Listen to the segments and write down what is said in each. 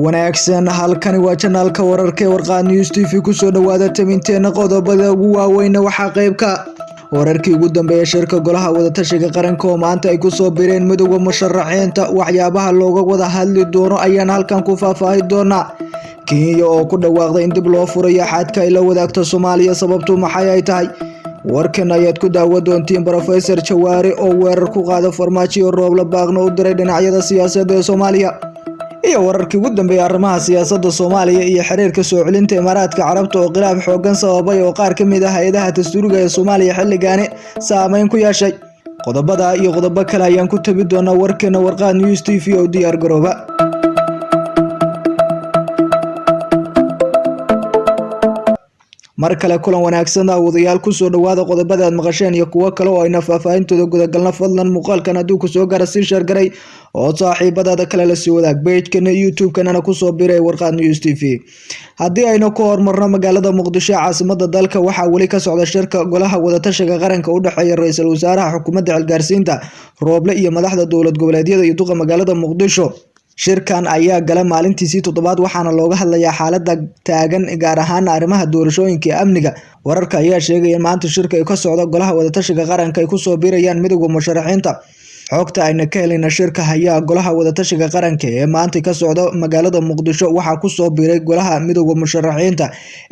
wanaagsan halkani waa channelka wararka warqad news tv ku soo dhawaada taminteena qodobada ugu waaweyn waxa qayb ka wararkii ugu dambeeyay shirka golaha wada tashiga qaranka oo maanta ay ku soo bireen midowga musharaxiinta waxyaabaha looga wada hadli doono ayaan halkan ku faahfaahin doonaa Kenya oo ku dhawaaqday in dib loo furayo xadka ay la wadaagto Soomaaliya sababtu maxay ay tahay warkan ayaad ku daawan doontiin Professor Jawaari oo weerar ku qaada farmaajo Rooble baaqna u diray dhinacyada siyaasadda ee Soomaaliya iyo wararkii ugu dambeeyay arrimaha siyaasadda Soomaaliya iyo xiriirka soo celinta Imaaraadka Carabta oo khilaaf xooggan sababay oo qaar ka mid ah hay'adaha dastuuriga ee Soomaaliya xilligaani saameyn ku yeeshay qodobada iyo qodobo kale ayaan ku tabi doonaa warkeena warqad news tv oo diyaar garooba mar kale kulan wanaagsan wadayaal ku soo dhawaada qodobada aad maqasheen iyo kuwa kale oo ayna faahfaahintooda gudagalna fadlan muuqaalkan hadduu ku soo gaara si share garay oo saaxiibada kale la sii wadaag page-kana YouTube-kana ku soo biray warqad news tv haddii ayna ku hormarno magaalada Muqdisho caasimadda dalka waxaa wali ka socda shirka golaha wada tashiga qaranka u dhaxeeya ra'iisul wasaaraha xukuumadda Galgaarsiinta Rooble iyo madaxda dowlad goboleedyada iyo duqa magaalada Muqdisho shirkan ayaa gala maalintiisii toddobaad waxaana looga hadlayaa xaaladda taagan gaar ahaan arrimaha doorashooyinka iyo amniga wararka ayaa sheegaya in maanta shirka ay ka socdo golaha wada tashiga qaranka ay ku soo biirayaan midowga musharaxiinta xogta ayna ka helayna shirka ayaa golaha wada tashiga qaranka ee maanta ka socdo magaalada Muqdisho waxaa ku soo biiray golaha midowga musharaxiinta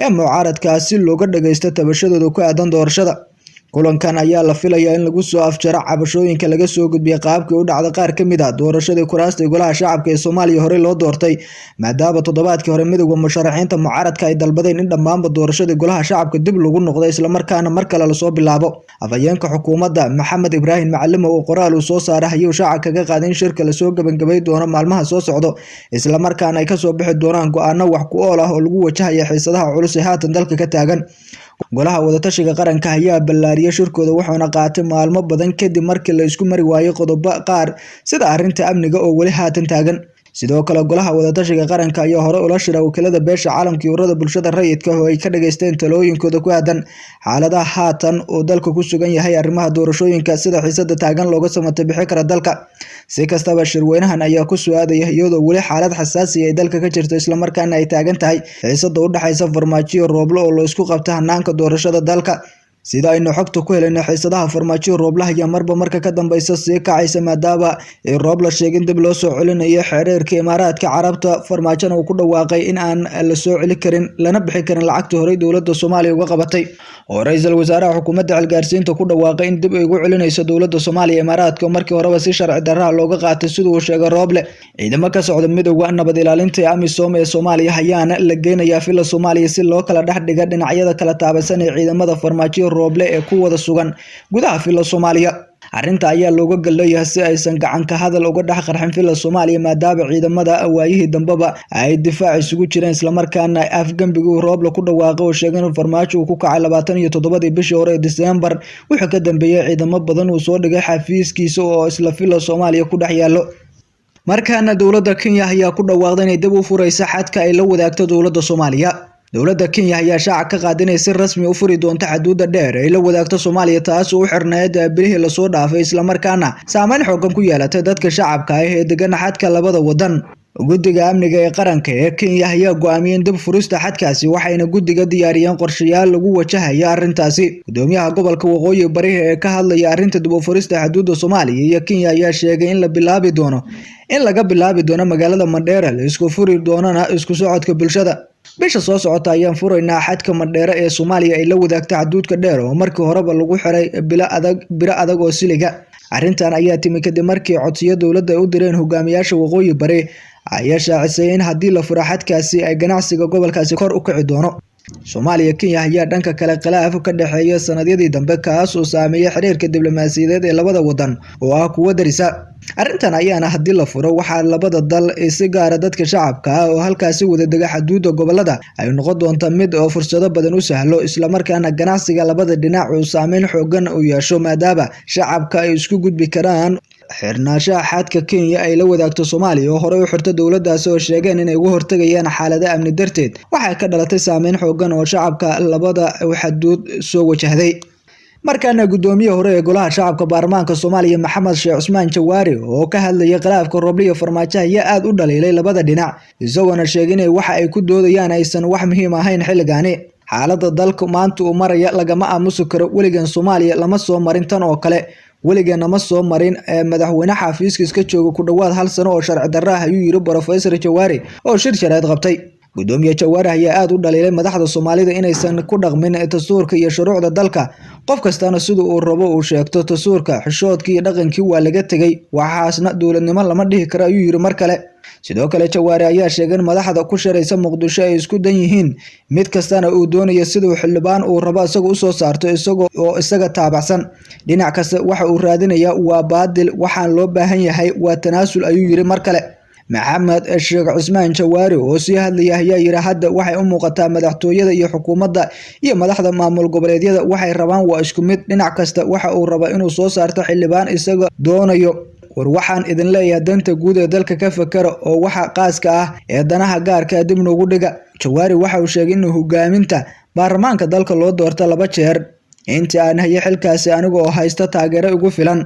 ee mucaaradkaasi looga dhageysto tabashadooda ku aadan doorashada kulankan ayaa la filayaa in lagu soo afjaro cabashooyinka laga soo gudbiyay qaabkii u dhacday qaar ka mid ah doorashadii kuraasta golaha shacabka ee Soomaaliya hore loo doortay maadaama toddobaadkii hore midowga musharaxiinta mucaaradka ay dalbadeen in dhammaanba doorashadii golaha shacabka dib lagu noqdo isla markaana mar kale la soo bilaabo afayeenka xukuumadda Maxamed Ibrahim Macallim oo qoraal uu soo saaray ayuu shacabka kaga qaaday in shirka la soo gabagabay doono maalmaha soo socdo isla markaana ay ka soo bixi doonaan go'aano wax ku ool ah oo lagu wajahayo xiisadaha culus ee haatan dalka ka taagan golaha wada tashiga qaranka ayaa ballaariyay shirkooda wuxuuna qaatay maalmo badan kadib markii la isku mari waayay qodobo qaar sida arrinta amniga oo wali haatan taagan sidoo kale golaha wada tashiga qaranka ayaa hore ula shiray wakiilada beesha caalamka iyo ururada bulshada rayidka oo ay ka dhageysteen talooyinkooda ku aadan xaaladaha haatan oo dalka ku sugan yahay arrimaha doorashooyinka sida xiisada taagan looga sameeyay bixi kara dalka si kastaba shirweynahan ayaa ku soo aadaya iyadoo wali xaalad xasaasi ah ay dalka ka jirto isla markaana ay taagan tahay xiisada u dhaxaysa farmaajo Rooble oo loo isku qabtay hanaanka doorashada dalka sida aynu xogta ku helayna xiisadaha farmaajo Rooble ayaa marba marka ka dambaysa si kacaysa maadaama Rooble sheegay dib loo soo celinayo xiriirka Imaaraadka Carabta farmaajona uu ku dhawaaqay in aan la soo celin karin lana bixin karin lacagta hore dowladda Soomaaliya uga qabatay oo ra'iisul wasaaraha xukuumadda Galgaarsiinta ku dhawaaqay in dib ay ugu celinayso dowladda Soomaaliya Imaaraadka markii horeba si sharci darro looga qaatay sidoo uu sheegay Rooble ciidamada ka socda midowga nabad ilaalinta AMISOM ee Soomaaliya ayaana la geenayaa fila Soomaaliya si loo kala dhaxdhiga dhinacyada kala taabasan ee ciidamada farmaajo Rooble ee ku wada sugan gudaha fila Soomaaliya arrinta ayaa looga galeeyahay si aysan gacan ka hadal uga dhax qarxin fila Soomaaliya maadaama ciidamada waayihii dambaba ay difaac isugu jireen isla markaana afgambigu Rooble ku dhawaaqay oo sheegay in farmaajo uu ku kacay 27 bishii hore ee December wuxuu ka dambeeyay ciidamo badan uu soo dhigay xafiiskiisa oo isla fila Soomaaliya ku dhex yaalo markaana dowladda Kenya ayaa ku dhawaaqday inay dib u furayso xadka ay la wadaagto dowladda Soomaaliya dowladda Kenya ayaa shaaca ka qaadanay si rasmi u furi doonto xuduudda dheer ay la wadaagto Soomaaliya taas oo u xirnayd bilihii la soo dhaafay isla markaana saameyn xooggan ku yeelatay dadka shacabka ah ee degan xadka labada wadan guddiga amniga ee qaranka ee Kenya ayaa go'aamiyay in dib furista xadkaasi waxayna guddiga diyaariyeen qorshayaal lagu wajahayo arrintaasi gudoomiyaha gobolka Waqooyi Bari ee ka hadlaya arrinta dib u furista xuduudda Soomaaliya iyo Kenya ayaa sheegay in laga bilaabi doono magaalada Mandera la isku furi doonana isku socodka bulshada bisha soo socota ayaan furaynaa xadka Mandera ee Soomaaliya ay la wadaagto xuduudka dheer oo markii horeba lagu xiray biro adag oo siliga arrintan ayaa timi kadib markii codsiyo dowladda ay u direen hogaamiyaasha Waqooyi Bari ayaa shaacisay in haddii la furo xadkaasi ay ganacsiga gobolkaasi kor u kici doono Soomaaliya Kenya ayaa dhanka kale khilaaf ka dhaxeeya sanadiyadii dambe kaas oo saameeyay xiriirka diblomaasiyadeed ee labada wadan oo ah kuwa darisa arrintan ayaana haddii la furo waxaa labada dal si gaar ah dadka shacabka ah oo halkaasi wada dega xuduudda gobolada ay noqon doonto mid oo fursado badan u sahlo isla markaana ganacsiga labada dhinac uu saameyn xooggan u yeesho maadaama shacabka ay isku gudbi karaan xirnaanshaha xadka Kenya ay la wadaagto Soomaaliya oo hore u xirtay dowladdaas oo sheegeen inay uga hortagayaan xaalada amni darteed waxay ka dhalatay saameyn xooggan oo shacabka labada xuduud soo wajahday markaana gudoomiye hore ee golaha shacabka baarlamaanka Soomaaliya Maxamed Sheekh Cusmaan Jawaari oo ka hadlayay khilaafka Roble iyo Farmaajo ayaa aad u dhaleelay labada dhinac isagoo sheegay in waxa ay ku doodayaan aysan wax muhiim ahayn xilligaani xaaladda dalka maanta uu maraya lagama aamusi karo weligan Soomaaliya lama soo marin tan oo kale weligeena ma soo marin madaxweyne xafiiska iska jooga ku dhawaad hal sano oo sharci darro ah ayuu yiri Professor Jawaari oo shir sharaad qabtay gudoomiye Jawaari ayaa aad u dhaleelay madaxda Soomaalida inaysan ku dhaqmin dastuurka iyo shuruucda dalka qof kastana sidoo uu rabo uu sheegto dastuurka xishoodkii iyo dhaqankii waa laga tagay waxaasna dowladnimo lama dhihi karo ayuu yiri mar kale sidoo kale Jawaari ayaa sheegay in madaxda ku shiraysa Muqdisho ay isku dan yihiin mid kastana uu doonayo sidoo xildhibaan uu rabo isaga u soo saarto isaga taabacsan dhinac kasta waxa uu raadinayaa waa baadil waxaan loo baahan yahay waa tanaasul ayuu yiri mar kale Maxamed Sheekh Cusmaan Jawaari oo sii hadlayay ayaa yiri hadda waxay u muuqataa madaxtooyada iyo xukuumadda iyo madaxda maamul goboleedyada waxay rabaan waa isku mid dhinac kasta waxa uu rabo inuu soo saarto xildhibaan isaga doonayo war waxaan idin leeyahay danta guud ee dalka ka fakara oo waxa qaaska ah ee danaha gaarka dib noogu dhiga Jawaari waxa uu sheegay in hogaaminta baarlamaanka dalka loo doorto 2 jeer intii aan hayay xilkaasi aniga oo haysta taageero ugu filan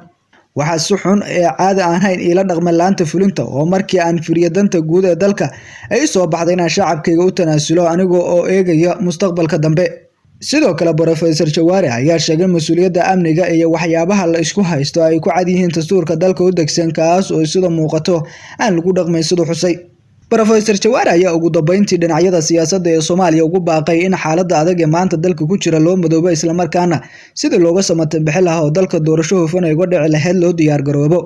waxa si xun ee caadi ahayn ila dhaqman laanta fulinta oo markii aan firiyo danta guud ee dalka ay soo baxday in shacabkayga u tanaasulo aniga oo eegaya mustaqbalka dambe sidoo kale Professor Jawaari ayaa sheegay mas'uuliyadda amniga iyo waxyaabaha la isku haysto ay ku cad yihiin dastuurka dalka u degsan kaas oo sida muuqato aan lagu dhaqmay sidoo xusay Professor Jawaari ayaa ugu dambeyntii dhinacyada siyaasadda ee Soomaaliya ugu baaqay in xaaladda adag ee maanta dalka ku jira loo madoobo isla markaana sida looga samatan bixin lahaa oo dalka doorasho hufan ay uga dhici lahayd loo diyaar garoobo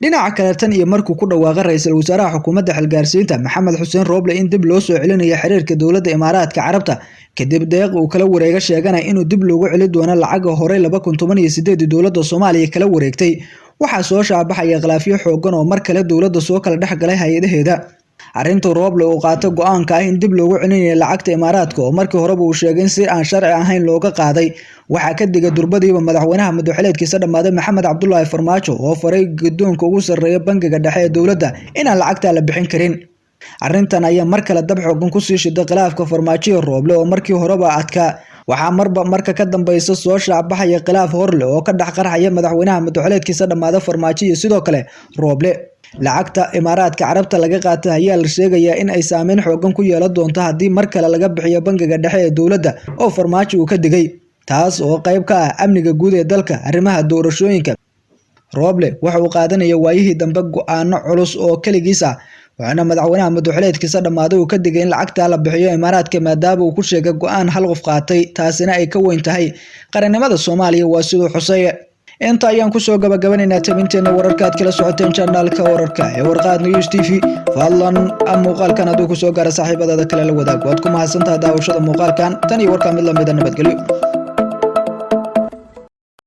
dhinaca kale tan iyo markuu ku dhawaaqay ra'iisul wasaaraha xukuumadda xilgaarsiinta Maxamed Xuseen Roble in dib loo soo celinayo xiriirka dowladda Imaaraadka Carabta kadib deeq uu kala wareega sheeganay inuu dib loogu celin doono lacag hore 2018 dowladda Soomaaliya kala wareegtay waxa soo shaabaxaya khilaafyo xooggan oo mar kale dowladda soo kala dhaxgalay hay'adaheeda arinta Roble uu qaato go'aanka ah in dib loogu celinayo lacagta Imaaraadka oo markii hore uu sheegay in si aan sharci ahayn looga qaaday waxa ka digay durbadiiba madaxweynaha madaxweynaha dhamaaday Maxamed Cabdullaahi Farmaajo oo faray gudoonka ugu sareeya bangiga dhexe ee dowladda in aan lacagta la bixin karin arintan ayaa mar kale dab xooggan ku sii shiday khilaafka Farmaajo iyo Roble oo markii horeba adkaa waxa marka ka dambaysa soo shaabaxaya khilaaf horle oo ka dhax qarxaya madaxweynaha madaxweynaha dhamaaday Farmaajo iyo sidoo kale Roble lacagta Imaaraadka Carabta laga qaatay ayaa la sheegayaa in ay saameyn xooggan ku yeelan doonto hadii mar kale laga bixiyo bangiga dhexe ee dowladda oo Farmaajo uu ka digay taas oo qayb ka ah amniga guud ee dalka arrimaha doorashooyinka Roble waxa uu qaadanaya waayihii dambe go'aano culus oo kaligiis ah waxaana madaxweynaha madaxweynaha dhamaaday uu ka digay in lacagta la bixiyo Imaaraadka maadaama uu ku sheegay go'aan hal qof qaatay taasina ay ka weyn tahay qarannimada Soomaaliya waa sidoo xusay inta ayaan ku soo gabagabaynaa tabinteena wararka aad kala socoteen channelka wararka ee Warqad News TV fadlan muuqaalkan aad ku soo gaara saaxiibada kale la wadaag waad ku mahadsantahay daawashada muuqaalkan tan iyo warka mid la mid ah nabadgelyo